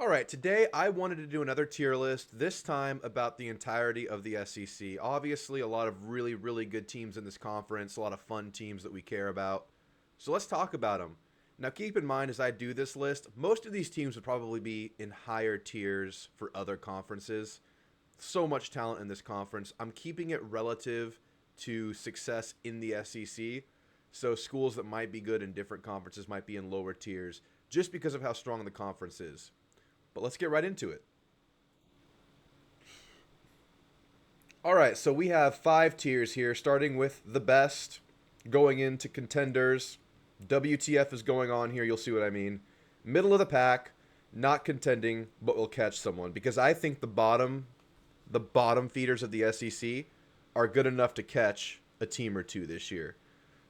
All right, today I wanted to do another tier list, this time about the entirety of the SEC. Obviously, a lot of really, really good teams in this conference, a lot of fun teams that we care about. So let's talk about them. Now, keep in mind as I do this list, most of these teams would probably be in higher tiers for other conferences. So much talent in this conference. I'm keeping it relative to success in the SEC. So schools that might be good in different conferences might be in lower tiers just because of how strong the conference is. But let's get right into it. All right, so we have five tiers here, starting with the best, going into contenders. WTF is going on here, you'll see what I mean. Middle of the pack, not contending, but will catch someone. Because I think the bottom feeders of the SEC are good enough to catch a team or two this year.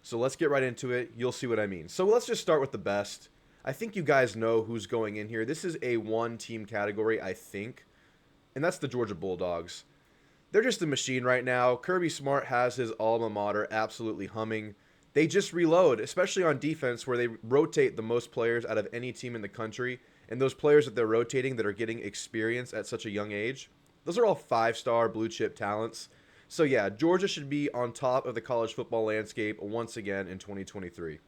So let's get right into it. You'll see what I mean. So let's just start with the best. I think you guys know who's going in here. This is a one team category, I think, and that's the Georgia Bulldogs. They're just a machine right now. Kirby Smart has his alma mater absolutely humming. They just reload, especially on defense, where they rotate the most players out of any team in the country. And those players that they're rotating that are getting experience at such a young age, those are all five-star blue chip talents. So yeah, Georgia should be on top of the college football landscape once again in 2023.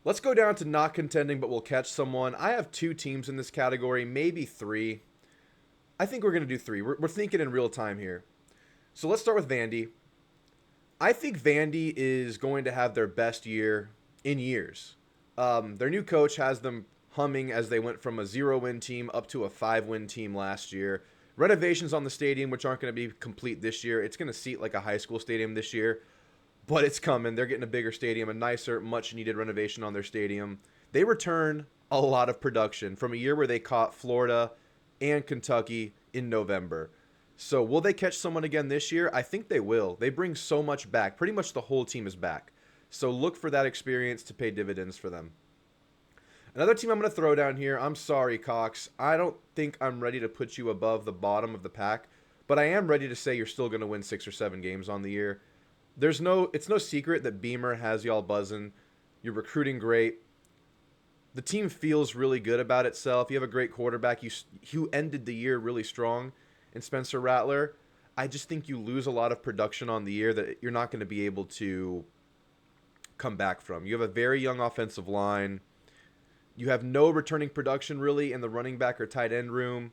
Let's go down to not contending, but we'll catch someone. I have two teams in this category, maybe three. I think we're going to do three. We're thinking in real time here. So let's start with Vandy. I think Vandy is going to have their best year in years. Their new coach has them humming as they went from a 0-win team up to a 5-win team last year. Renovations on the stadium, which aren't going to be complete this year. It's going to seat like a high school stadium this year, but it's coming. They're getting a bigger stadium, a nicer, much needed renovation on their stadium. They return a lot of production from a year where they caught Florida and Kentucky in November. So will they catch someone again this year? I think they will. They bring so much back. Pretty much the whole team is back. So look for that experience to pay dividends for them. Another team I'm going to throw down here. I'm sorry, Cox. I don't think I'm ready to put you above the bottom of the pack, but I am ready to say you're still going to win 6 or 7 games on the year. It's no secret that Beamer has y'all buzzing. You're recruiting great. The team feels really good about itself. You have a great quarterback. You ended the year really strong in Spencer Rattler. I just think you lose a lot of production on the year that you're not going to be able to come back from. You have a very young offensive line. You have no returning production really in the running back or tight end room.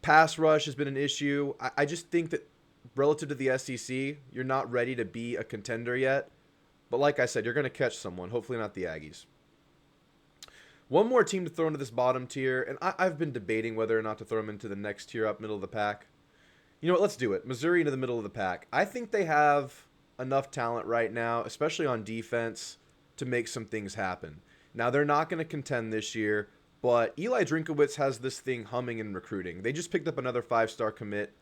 Pass rush has been an issue. I just think that relative to the SEC, you're not ready to be a contender yet. But like I said, you're going to catch someone. Hopefully not the Aggies. One more team to throw into this bottom tier, and I've been debating whether or not to throw them into the next tier up middle of the pack. You know what? Let's do it. Missouri into the middle of the pack. I think they have enough talent right now, especially on defense, to make some things happen. Now, they're not going to contend this year, but Eli Drinkowitz has this thing humming in recruiting. They just picked up another 5-star commit.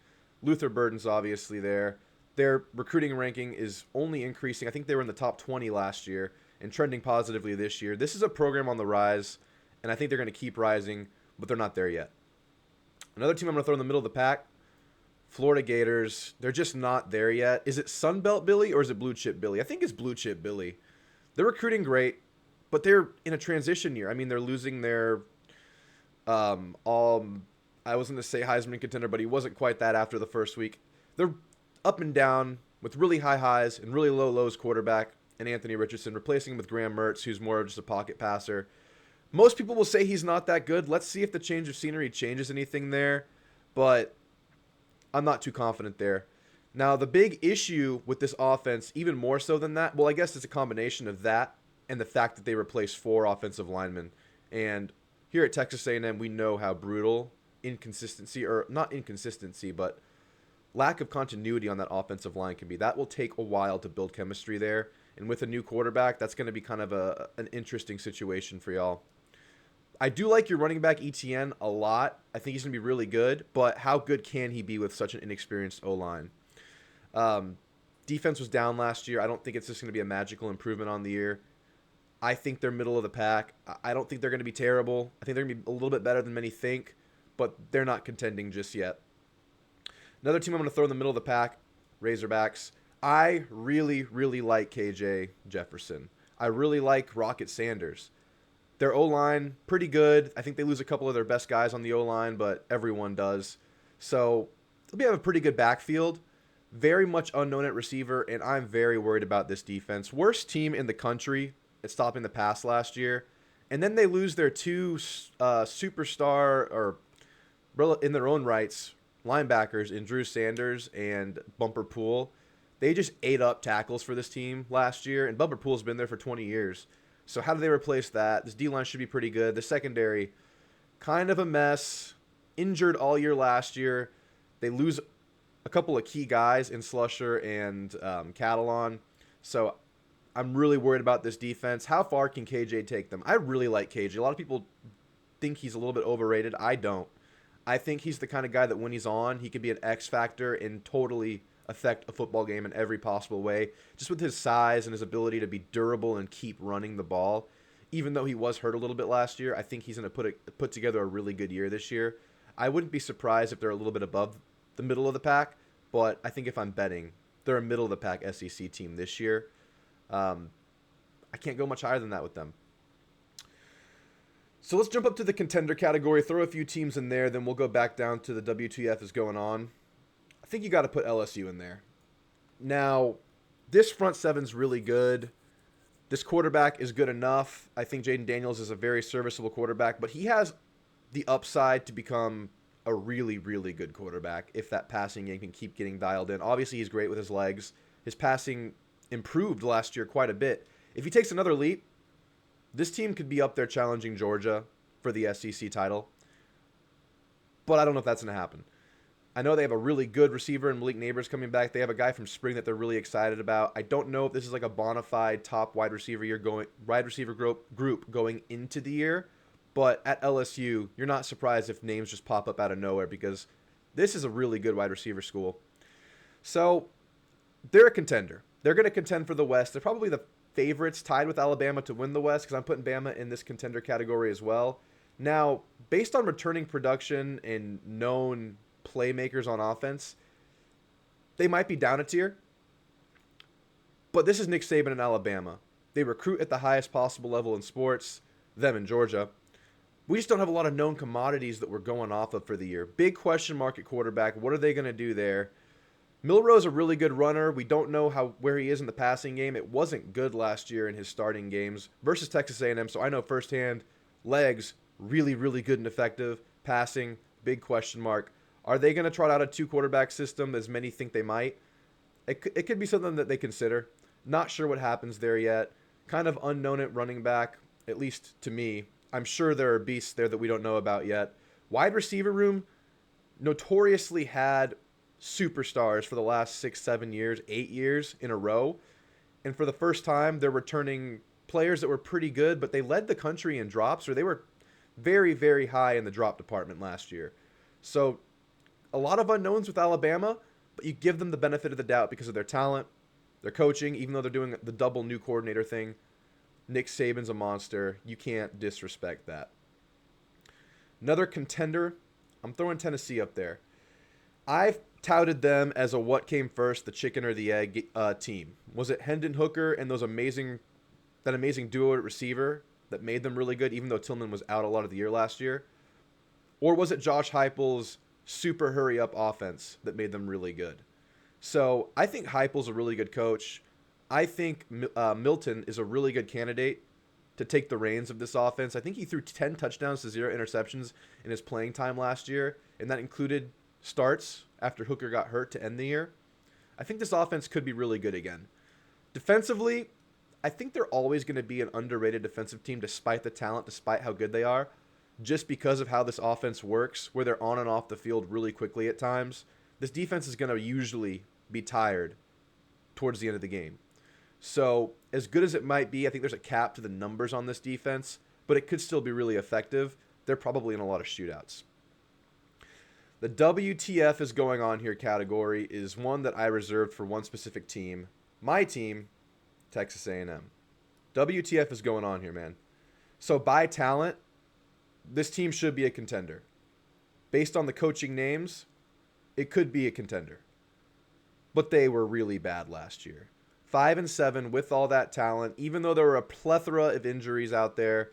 Luther Burden's obviously there. Their recruiting ranking is only increasing. I think they were in the top 20 last year and trending positively this year. This is a program on the rise, and I think they're going to keep rising, but they're not there yet. Another team I'm going to throw in the middle of the pack, Florida Gators. They're just not there yet. Is it Sunbelt Billy or is it Blue Chip Billy? I think it's Blue Chip Billy. They're recruiting great, but they're in a transition year. I mean, they're losing their all. I was going to say Heisman contender, but he wasn't quite that after the first week. They're up and down with really high highs and really low lows quarterback and Anthony Richardson, replacing him with Graham Mertz, who's more of just a pocket passer. Most people will say he's not that good. Let's see if the change of scenery changes anything there, but I'm not too confident there. Now, the big issue with this offense, even more so than that, well, I guess it's a combination of that and the fact that they replaced 4 offensive linemen. And here at Texas A&M, we know how brutal inconsistency, or not inconsistency, but lack of continuity on that offensive line can be. That will take a while to build chemistry there. And with a new quarterback, that's going to be kind of an interesting situation for y'all. I do like your running back ETN a lot. I think he's going to be really good, but how good can he be with such an inexperienced O-line? Defense was down last year. I don't think it's just going to be a magical improvement on the year. I think they're middle of the pack. I don't think they're going to be terrible. I think they're going to be a little bit better than many think, but they're not contending just yet. Another team I'm going to throw in the middle of the pack, Razorbacks. I really, really like KJ Jefferson. I really like Rocket Sanders. Their O-line, pretty good. I think they lose a couple of their best guys on the O-line, but everyone does. So they'll have a pretty good backfield. Very much unknown at receiver, and I'm very worried about this defense. Worst team in the country at stopping the pass last year. And then they lose their two superstar, or in their own rights, linebackers in Drew Sanders and Bumper Pool. They just ate up tackles for this team last year, and Bumper Pool's been there for 20 years. So how do they replace that? This D-line should be pretty good. The secondary, kind of a mess. Injured all year last year. They lose a couple of key guys in Slusher and Catalon. So I'm really worried about this defense. How far can KJ take them? I really like KJ. A lot of people think he's a little bit overrated. I don't. I think he's the kind of guy that when he's on, he can be an X factor and totally affect a football game in every possible way. Just with his size and his ability to be durable and keep running the ball. Even though he was hurt a little bit last year, I think he's going to put together a really good year this year. I wouldn't be surprised if they're a little bit above the middle of the pack, but I think if I'm betting, they're a middle of the pack SEC team this year. I can't go much higher than that with them. So let's jump up to the contender category, throw a few teams in there, then we'll go back down to the WTF is going on. I think you got to put LSU in there. Now, this front seven's really good. This quarterback is good enough. I think Jaden Daniels is a very serviceable quarterback, but he has the upside to become a really, really good quarterback if that passing game can keep getting dialed in. Obviously, he's great with his legs. His passing improved last year quite a bit. If he takes another leap, this team could be up there challenging Georgia for the SEC title. But I don't know if that's going to happen. I know they have a really good receiver in Malik Neighbors coming back. They have a guy from spring that they're really excited about. I don't know if this is like a bona fide top wide receiver group going into the year. But at LSU, you're not surprised if names just pop up out of nowhere because this is a really good wide receiver school. So they're a contender. They're going to contend for the West. They're probably the favorites tied with Alabama to win the West because I'm putting Bama in this contender category as well. Now, based on returning production and known playmakers on offense, they might be down a tier. But this is Nick Saban in Alabama. They recruit at the highest possible level in sports, them in Georgia. We just don't have a lot of known commodities that we're going off of for the year. Big question mark at quarterback. What are they going to do there? Milrow's a really good runner. We don't know where he is in the passing game. It wasn't good last year in his starting games versus Texas A&M, so I know firsthand. Legs, really, really good and effective. Passing, big question mark. Are they going to trot out a two-quarterback system as many think they might? It could be something that they consider. Not sure what happens there yet. Kind of unknown at running back, at least to me. I'm sure there are beasts there that we don't know about yet. Wide receiver room notoriously had superstars for the last 6, 7 years, 8 years in a row. And for the first time, they're returning players that were pretty good, but they led the country in drops, or they were very, very high in the drop department last year. So a lot of unknowns with Alabama, but you give them the benefit of the doubt because of their talent, their coaching, even though they're doing the double new coordinator thing. Nick Saban's a monster. You can't disrespect that. Another contender, I'm throwing Tennessee up there. I've touted them as a what came first, the chicken or the egg team. Was it Hendon Hooker and that amazing duo at receiver that made them really good, even though Tillman was out a lot of the year last year? Or was it Josh Heupel's super hurry-up offense that made them really good? So I think Heupel's a really good coach. I think Milton is a really good candidate to take the reins of this offense. I think he threw 10 touchdowns to 0 interceptions in his playing time last year, and that included starts after Hooker got hurt to end the year. I think this offense could be really good again. Defensively, I think they're always going to be an underrated defensive team despite the talent, despite how good they are, just because of how this offense works, where they're on and off the field really quickly at times. This defense is going to usually be tired towards the end of the game. So as good as it might be, I think there's a cap to the numbers on this defense, but it could still be really effective. They're probably in a lot of shootouts. The WTF is going on here category is one that I reserved for one specific team. My team, Texas A&M. WTF is going on here, man. So by talent, this team should be a contender. Based on the coaching names, it could be a contender. But they were really bad last year. 5-7 with all that talent, even though there were a plethora of injuries out there,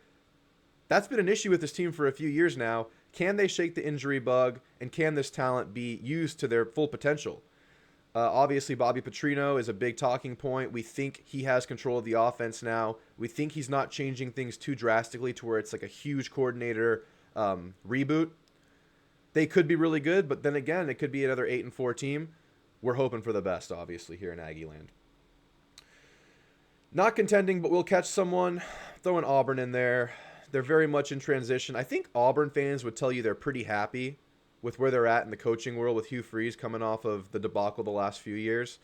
That's been an issue with this team for a few years now. Can they shake the injury bug, and can this talent be used to their full potential? Obviously, Bobby Petrino is a big talking point. We think he has control of the offense now. We think he's not changing things too drastically to where it's like a huge coordinator reboot. They could be really good, but then again, it could be another 8-4 team. We're hoping for the best, obviously, here in Aggie Land. Not contending, but we'll catch someone. Throwing Auburn in there. They're very much in transition. I think Auburn fans would tell you they're pretty happy with where they're at in the coaching world with Hugh Freeze coming off of the debacle the last few years.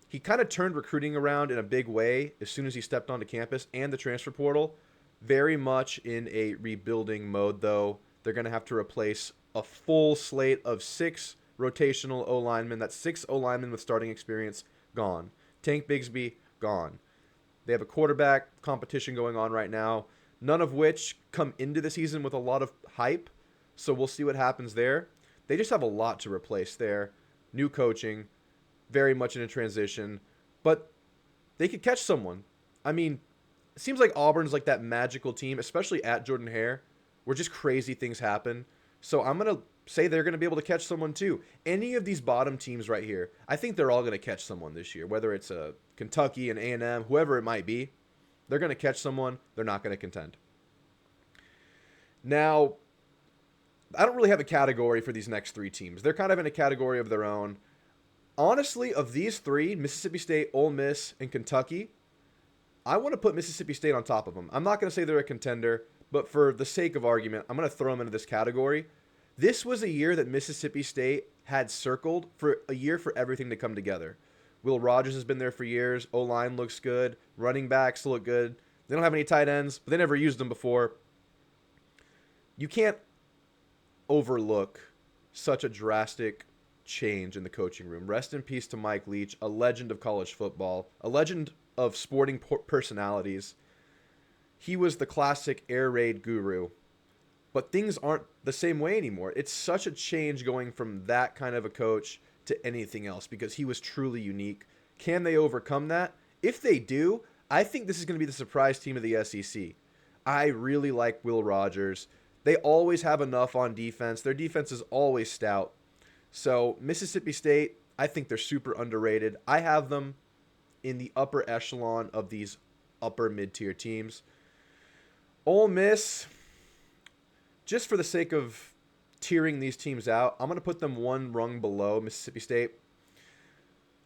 He kind of turned recruiting around in a big way as soon as he stepped onto campus and the transfer portal. Very much in a rebuilding mode, though. They're going to have to replace a full slate of 6 rotational O-linemen. That's 6 O-linemen with starting experience gone. Tank Bigsby, gone. They have a quarterback competition going on right now, none of which come into the season with a lot of hype. So we'll see what happens there. They just have a lot to replace there. New coaching, very much in a transition. But they could catch someone. I mean, it seems like Auburn's like that magical team, especially at Jordan-Hare, where just crazy things happen. So I'm going to say they're going to be able to catch someone too. Any of these bottom teams right here, I think they're all going to catch someone this year, whether it's a Kentucky, an A&M, whoever it might be. They're going to catch someone. They're not going to contend. Now, I don't really have a category for these next 3 teams. They're kind of in a category of their own. Honestly, of these 3, Mississippi State, Ole Miss, and Kentucky, I want to put Mississippi State on top of them. I'm not going to say they're a contender, but for the sake of argument, I'm going to throw them into this category. This was a year that Mississippi State had circled for a year for everything to come together. Will Rogers has been there for years. O-line looks good. Running backs look good. They don't have any tight ends, but they never used them before. You can't overlook such a drastic change in the coaching room. Rest in peace to Mike Leach, a legend of college football, a legend of sporting personalities. He was the classic air raid guru, but things aren't the same way anymore. It's such a change going from that kind of a coach to anything else because he was truly unique. Can they overcome that? If they do, I think this is going to be the surprise team of the SEC. I really like Will Rogers. They always have enough on defense. Their defense is always stout. So Mississippi State, I think they're super underrated. I have them in the upper echelon of these upper mid-tier teams. Ole Miss, just for the sake of tiering these teams out, I'm going to put them one rung below Mississippi State.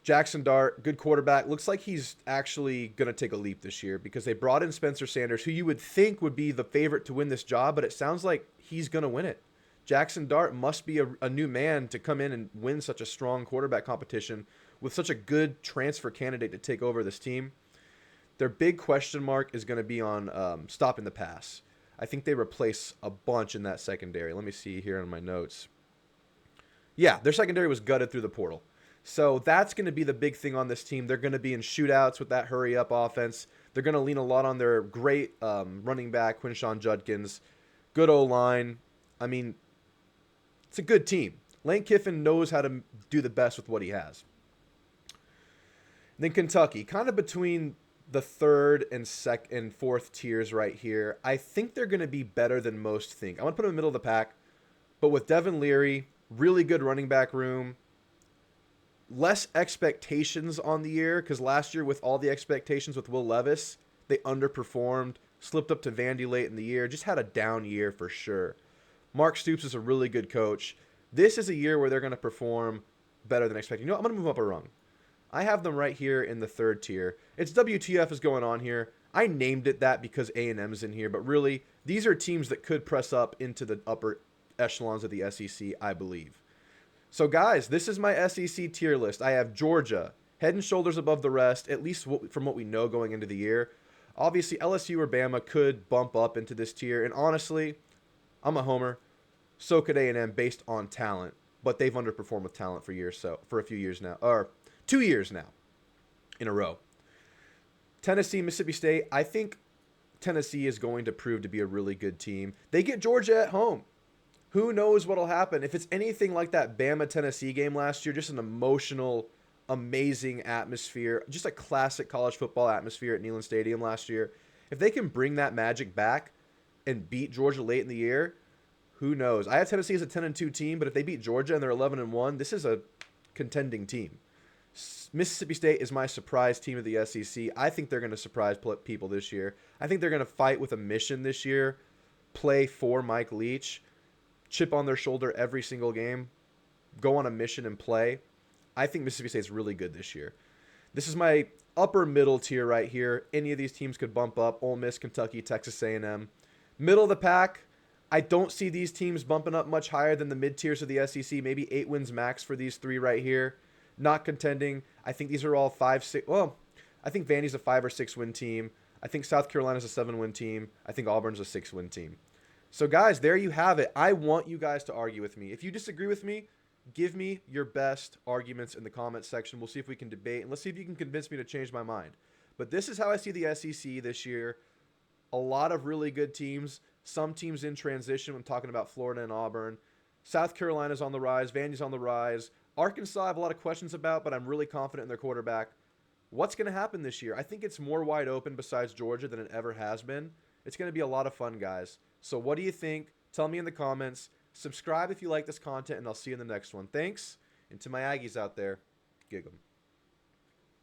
Jackson Dart, good quarterback. Looks like he's actually going to take a leap this year because they brought in Spencer Sanders, who you would think would be the favorite to win this job, but it sounds like he's going to win it. Jackson Dart must be a new man to come in and win such a strong quarterback competition with such a good transfer candidate to take over this team. Their big question mark is going to be on stopping the pass. I think they replace a bunch in that secondary. Let me see here in my notes. Yeah, their secondary was gutted through the portal. So that's going to be the big thing on this team. They're going to be in shootouts with that hurry-up offense. They're going to lean a lot on their great running back, Quinshon Judkins. Good O-line. I mean, it's a good team. Lane Kiffin knows how to do the best with what he has. Then Kentucky, kind of between the third and fourth tiers right here. I think they're going to be better than most think. I'm going to put them in the middle of the pack, but with Devin Leary, really good running back room, less expectations on the year because last year with all the expectations with Will Levis, they underperformed, slipped up to Vandy late in the year, just had a down year for sure. Mark Stoops is a really good coach. This is a year where they're going to perform better than expected. You know what? I'm going to move up a rung. I have them right here in the third tier. It's WTF is going on here. I named it that because A&M is in here, but really, these are teams that could press up into the upper echelons of the SEC, I believe. So, guys, this is my SEC tier list. I have Georgia, head and shoulders above the rest, at least from what we know going into the year. Obviously, LSU or Bama could bump up into this tier, and honestly, I'm a homer. So could A&M based on talent, but they've underperformed with talent for a few years now, or 2 years now in a row. Tennessee, Mississippi State, I think Tennessee is going to prove to be a really good team. They get Georgia at home. Who knows what'll happen? If it's anything like that Bama-Tennessee game last year, just an emotional, amazing atmosphere, just a classic college football atmosphere at Neyland Stadium last year. If they can bring that magic back, and beat Georgia late in the year, who knows? I have Tennessee as a 10-2 team, but if they beat Georgia and they're 11-1, this is a contending team. Mississippi State is my surprise team of the SEC. I think they're going to surprise people this year. I think they're going to fight with a mission this year, play for Mike Leach, chip on their shoulder every single game, go on a mission and play. I think Mississippi State's really good this year. This is my upper middle tier right here. Any of these teams could bump up. Ole Miss, Kentucky, Texas A&M. Middle of the pack, I don't see these teams bumping up much higher than the mid tiers of the SEC. Maybe 8 wins max for these three right here. Not contending. I think these are all 5, 6. Well, I think Vandy's a 5 or 6 win team. I think South Carolina's a 7-win team. I think Auburn's a 6-win team. So, guys, there you have it. I want you guys to argue with me. If you disagree with me, give me your best arguments in the comments section. We'll see if we can debate, and let's see if you can convince me to change my mind. But this is how I see the SEC this year. A lot of really good teams. Some teams in transition when talking about Florida and Auburn. South Carolina's on the rise. Vandy's on the rise. Arkansas I have a lot of questions about, but I'm really confident in their quarterback. What's going to happen this year? I think it's more wide open besides Georgia than it ever has been. It's going to be a lot of fun, guys. So what do you think? Tell me in the comments. Subscribe if you like this content, and I'll see you in the next one. Thanks, and to my Aggies out there, gig 'em.